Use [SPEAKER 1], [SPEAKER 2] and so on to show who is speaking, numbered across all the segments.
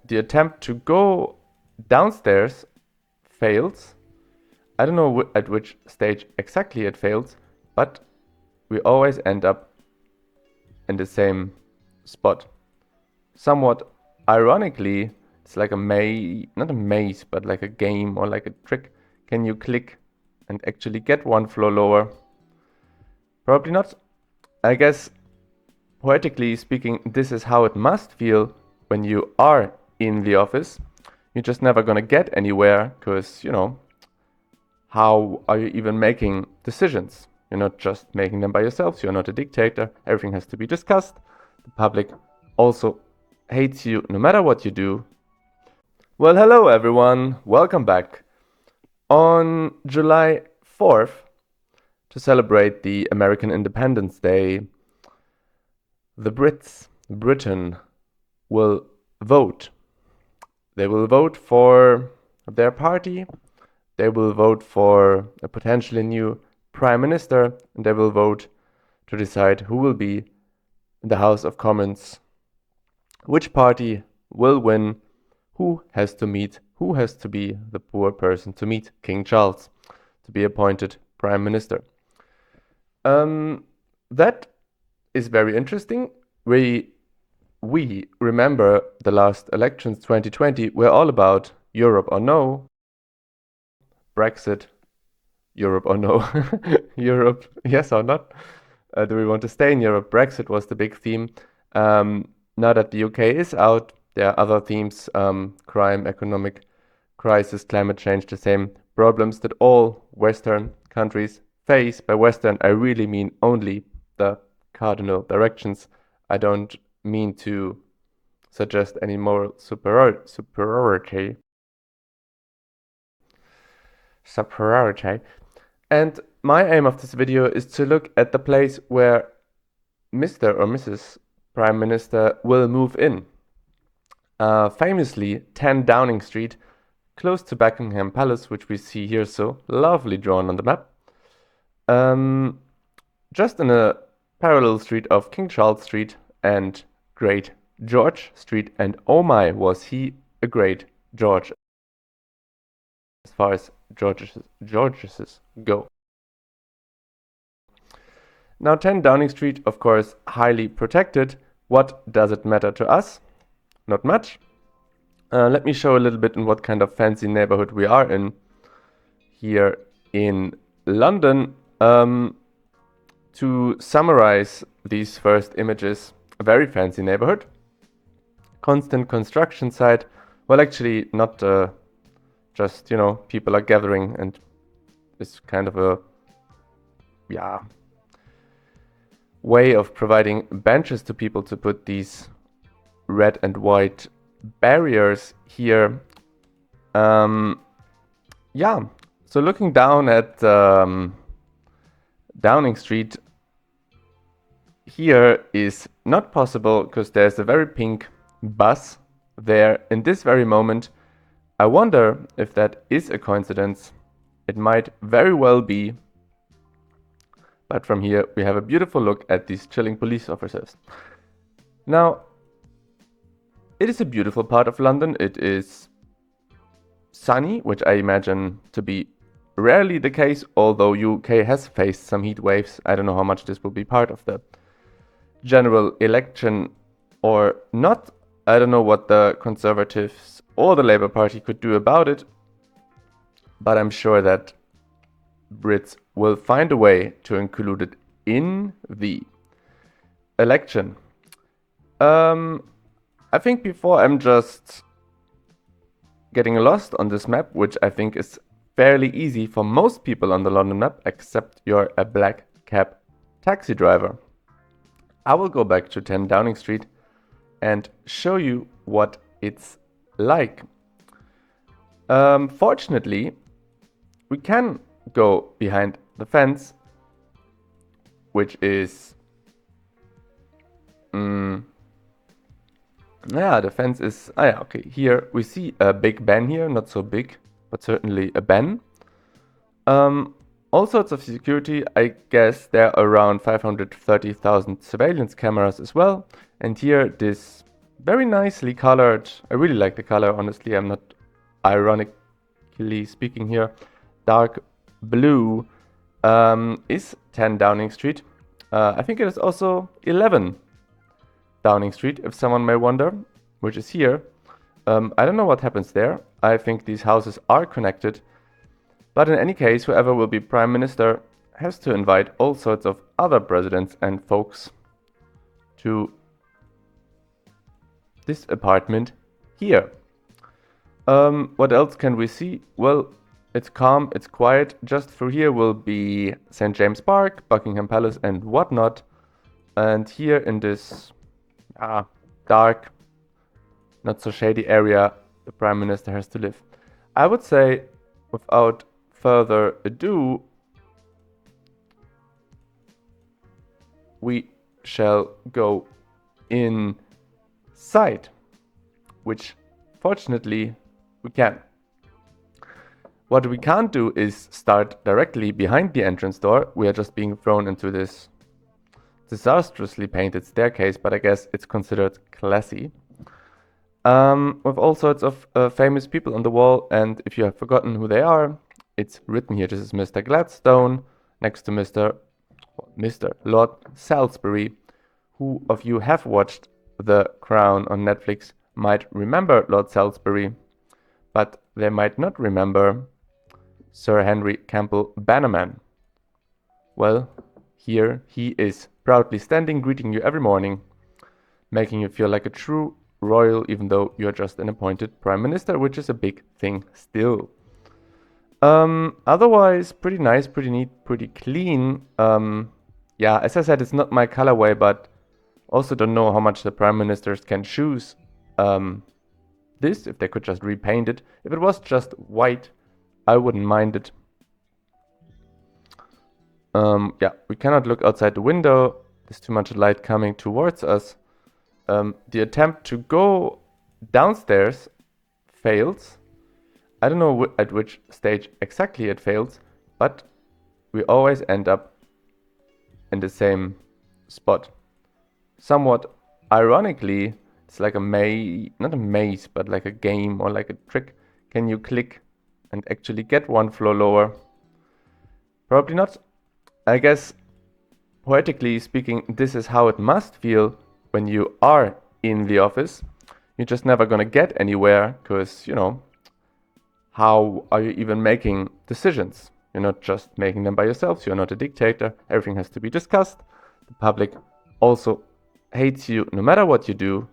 [SPEAKER 1] the attempt to go downstairs fails. I don't know at which stage exactly it fails, but we always end up in the same spot. Somewhat ironically, it's like a maze, not a maze, but like a game or like a trick. Can you click and actually get one floor lower? Probably not. I guess, poetically speaking, this is how it must feel when you are in the office. You're just never gonna get anywhere because, how are you even making decisions? You're not just making them by yourselves. You're not a dictator. Everything has to be discussed. The public also hates you no matter what you do. Well, hello everyone. Welcome back. On July 4th, to celebrate the American Independence Day, Britain, will vote. They will vote for their party. They will vote for a potentially new prime minister, and they will vote to decide who will be in the House of Commons, which party will win, who has to be the poor person to meet King Charles to be appointed prime minister. That is very interesting. We remember the last elections, 2020, were all about Europe or no, Brexit, Europe or no, Europe, yes or not. Do we want to stay in Europe? Brexit was the big theme. Now that the UK is out, there are other themes, crime, economic crisis, climate change, the same problems that all Western countries face. By Western, I really mean only the cardinal directions. I don't mean to suggest any moral superiority. And my aim of this video is to look at the place where Mr. or Mrs. Prime Minister will move in. Famously, 10 Downing Street, close to Buckingham Palace, which we see here so lovely drawn on the map. Just in a parallel street of King Charles Street and Great George Street, and oh my, was he a great George as far as Georges go. Now 10 Downing Street, of course, highly protected. What does it matter to us? Not much. Let me show a little bit in what kind of fancy neighborhood we are in here in London. To summarize these first images, a very fancy neighborhood. Constant construction site. Well, actually, not just, people are gathering and it's kind of a, way of providing benches to people to put these red and white barriers here. So looking down at Downing Street, here is not possible because there's a very pink bus there in this very moment. I wonder if that is a coincidence. It might very well be. But from here we have a beautiful look at these chilling police officers. Now, it is a beautiful part of London. It is sunny, which I imagine to be rarely the case, although UK has faced some heat waves. I don't know how much this will be part of the general election or not. I don't know what the Conservatives or the Labour Party could do about it, but I'm sure that Brits will find a way to include it in the election. I think before I'm just getting lost on this map, which I think is fairly easy for most people on the London map, except you're a black cab taxi driver. I will go back to 10 Downing Street and show you what it's like. Fortunately, we can go behind the fence, which is the fence is okay. Here we see a big Ben here, not so big, but certainly a Ben. All sorts of security. I guess there are around 530,000 surveillance cameras as well. And here this Very nicely colored. I really like the color, honestly. I'm not ironically speaking here. Dark blue is 10 Downing Street. I think it is also 11 Downing Street, if someone may wonder, which is here. I don't know what happens there. I think these houses are connected. But in any case, whoever will be Prime Minister has to invite all sorts of other presidents and folks to this apartment here. What else can we see? Well, it's calm, it's quiet. Just through here will be St. James Park, Buckingham Palace and whatnot. And here in this dark, not so shady area, the Prime Minister has to live. I would say, without further ado, we shall go inside, which fortunately we can. What we can't do is start directly behind the entrance door. We are just being thrown into this disastrously painted staircase, but I guess it's considered classy. With all sorts of famous people on the wall, and if you have forgotten who they are, it's written here. This is Mr. Gladstone next to Mr. Lord Salisbury. Who of you have watched The Crown on Netflix might remember Lord Salisbury, but they might not remember Sir Henry Campbell Bannerman. Well, here he is, proudly standing, greeting you every morning, making you feel like a true royal, even though you're just an appointed prime minister, which is a big thing still. Otherwise, pretty nice, pretty neat, pretty clean. Yeah, as I said, it's not my colorway, but also don't know how much the prime ministers can choose this, if they could just repaint it. If it was just white, I wouldn't mind it. Yeah, we cannot look outside the window. There's too much light coming towards us. The attempt to go downstairs fails. I don't know at which stage exactly it fails, but we always end up in the same spot. Somewhat ironically, it's like a maze, not a maze, but like a game or like a trick. Can you click and actually get one floor lower? Probably not. I guess, poetically speaking, this is how it must feel when you are in the office. You're just never gonna get anywhere, because, you know, how are you even making decisions? You're not just making them by yourselves. You're not a dictator. Everything has to be discussed. The public also hates you no matter what you do.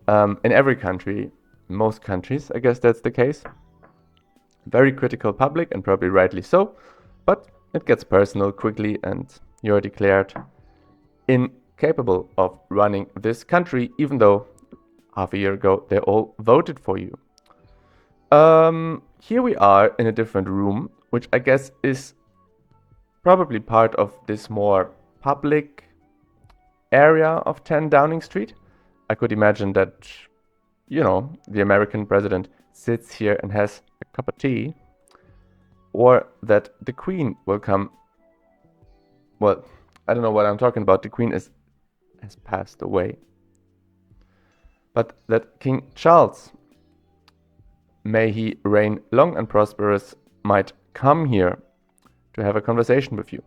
[SPEAKER 1] In every country, most countries, I guess that's the case. Very critical public, and probably rightly so. But it gets personal quickly, and you're declared incapable of running this country, even though half a year ago they all voted for you. Here we are in a different room, which I guess is probably part of this more public area of 10 Downing Street. I could imagine that, you know, the American president sits here and has a cup of tea, or that the Queen will come. Well, I don't know what I'm talking about. The Queen has passed away. But that King Charles, may he reign long and prosperous, might come here to have a conversation with you.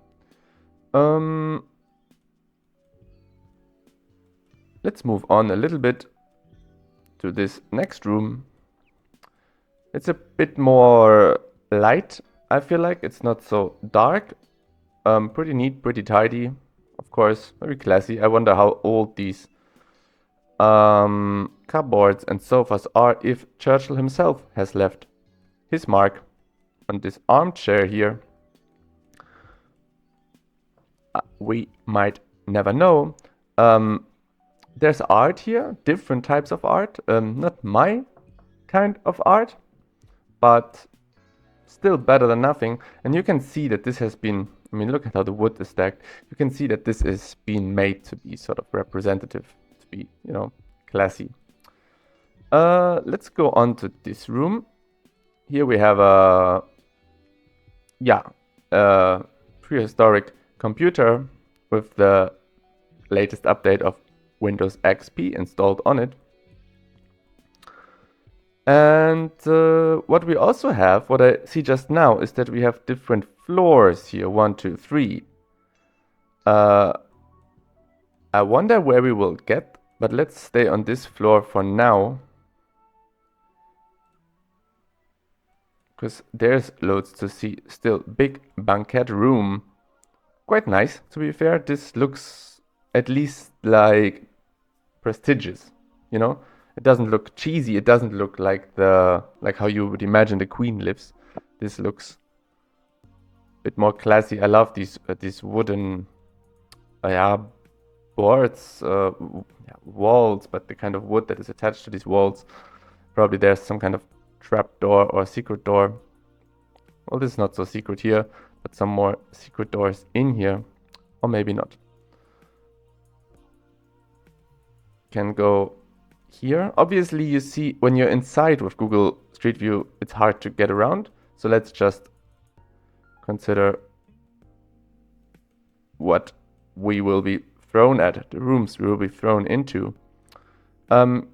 [SPEAKER 1] Let's move on a little bit to this next room. It's a bit more light, I feel like. It's not so dark. Pretty neat, pretty tidy. Of course, very classy. I wonder how old these cupboards and sofas are, if Churchill himself has left his mark on this armchair here. We might never know. There's art here, different types of art. Not my kind of art, but still better than nothing. And you can see that this has been, I mean, look at how the wood is stacked. You can see that this is being made to be sort of representative, to be, you know, classy. Let's go on to this room. Here we have a prehistoric computer with the latest update of Windows XP installed on it. And what we also have, what I see just now, is that we have different floors here. 1, 2, 3. I wonder where we will get, but let's stay on this floor for now. Because there's loads to see still. Big banquet room. Quite nice, to be fair. This looks at least like prestigious, you know? It doesn't look cheesy. It doesn't look like how you would imagine the queen lives. This looks a bit more classy. I love these wooden boards, walls, but the kind of wood that is attached to these walls. Probably there's some kind of trap door or secret door. Well, this is not so secret here, but some more secret doors in here, or maybe not. Can go here. Obviously, you see when you're inside with Google Street View, it's hard to get around. So let's just consider what we will be thrown at, the rooms we will be thrown into.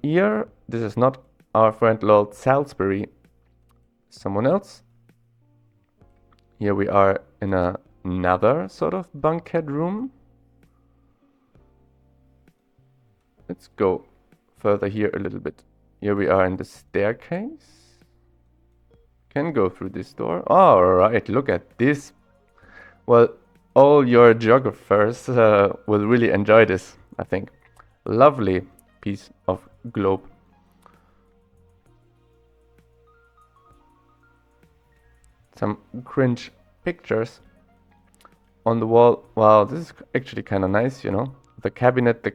[SPEAKER 1] Here, this is not our friend Lord Salisbury, someone else. Here we are in another sort of banquet room. Let's go further here a little bit. Here we are in the staircase. Can go through this door. All right, look at this. Well, all your geographers will really enjoy this, I think. Lovely piece of globe. Some cringe pictures on the wall. Wow, this is actually kind of nice, you know. The cabinet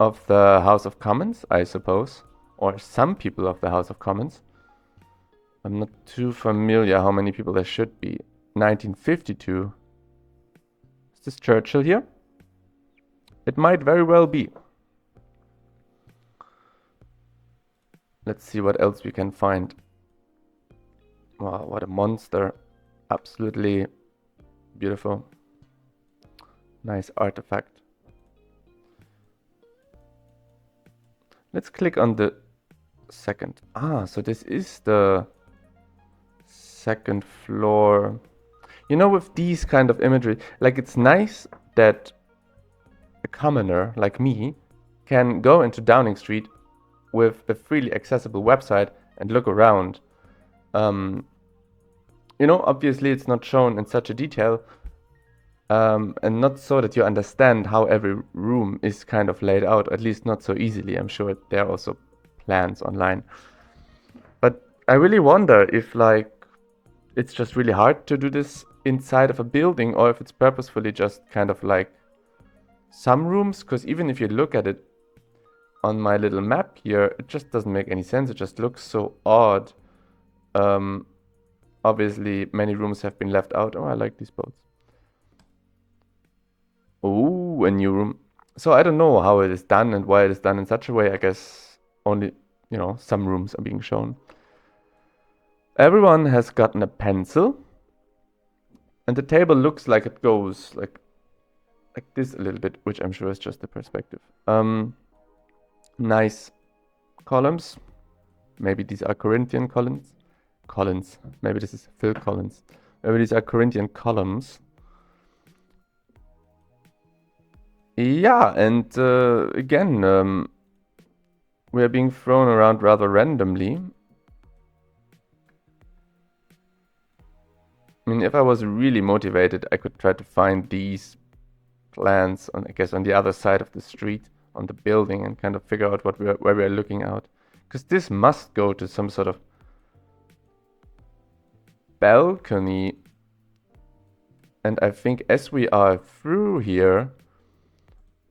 [SPEAKER 1] of the House of Commons, I suppose. Or some people of the House of Commons. I'm not too familiar how many people there should be. 1952. Is this Churchill here? It might very well be. Let's see what else we can find. Wow, what a monster. Absolutely beautiful. Nice artifact. Let's click on the second. So this is the second floor. You know, with these kind of imagery, like it's nice that a commoner like me can go into Downing Street with a freely accessible website and look around. You know, obviously it's not shown in such a detail, and not so that you understand how every room is kind of laid out, at least not so easily. I'm sure there are also plans online. But I really wonder if like it's just really hard to do this inside of a building, or if it's purposefully just kind of like some rooms, because even if you look at it on my little map here, it just doesn't make any sense. It just looks so odd. Obviously, many rooms have been left out. Oh, I like these boats. Oh, a new room. So I don't know how it is done and why it is done in such a way. I guess only, you know, some rooms are being shown. Everyone has gotten a pencil. And the table looks like it goes like this a little bit, which I'm sure is just the perspective. Nice columns. Maybe these are Corinthian columns. Maybe this is Phil Collins. Maybe these are Corinthian columns. Yeah, and again, we are being thrown around rather randomly. I mean, if I was really motivated, I could try to find these plans on, I guess, on the other side of the street, on the building, and kind of figure out where we are looking out. Because this must go to some sort of balcony. And I think as we are through here,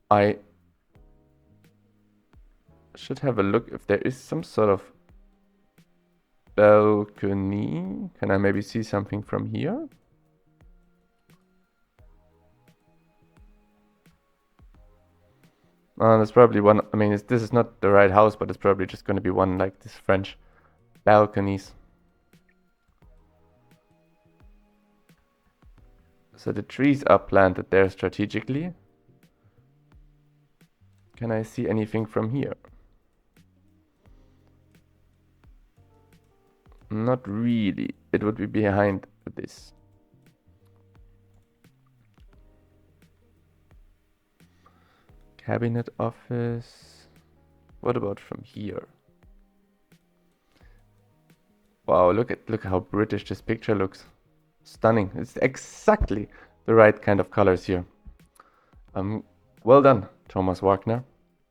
[SPEAKER 1] I should have a look if there is some sort of balcony. Can I maybe see something from here? There's probably one. I mean, this is not the right house, but it's probably just going to be one like this French balconies. So the trees are planted there strategically. Can I see anything from here? Not really. It would be behind this. Cabinet office. What about from here? Wow, look how British this picture looks. Stunning. It's exactly the right kind of colors here. Well done, Thomas Wagner,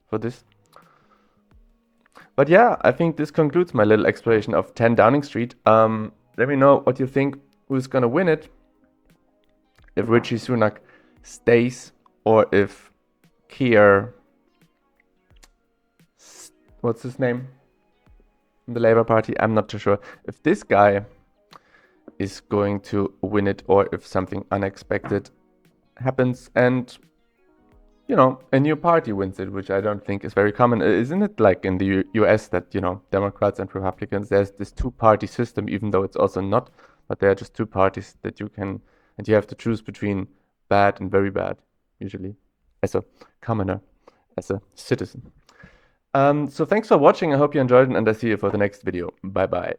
[SPEAKER 1] for this. But yeah, I think this concludes my little exploration of 10 Downing Street. Let me know what you think, who's gonna win it. If Rishi Sunak stays or if Keir, what's his name? The Labour Party, I'm not too sure. If this guy is going to win it or if something unexpected happens and, you know, a new party wins it, which I don't think is very common. Isn't it like in the US that, you know, Democrats and Republicans, there's this two-party system, even though it's also not, but there are just two parties that you can, and you have to choose between bad and very bad, usually, as a commoner, as a citizen. So thanks for watching. I hope you enjoyed it, and I see you for the next video. Bye bye.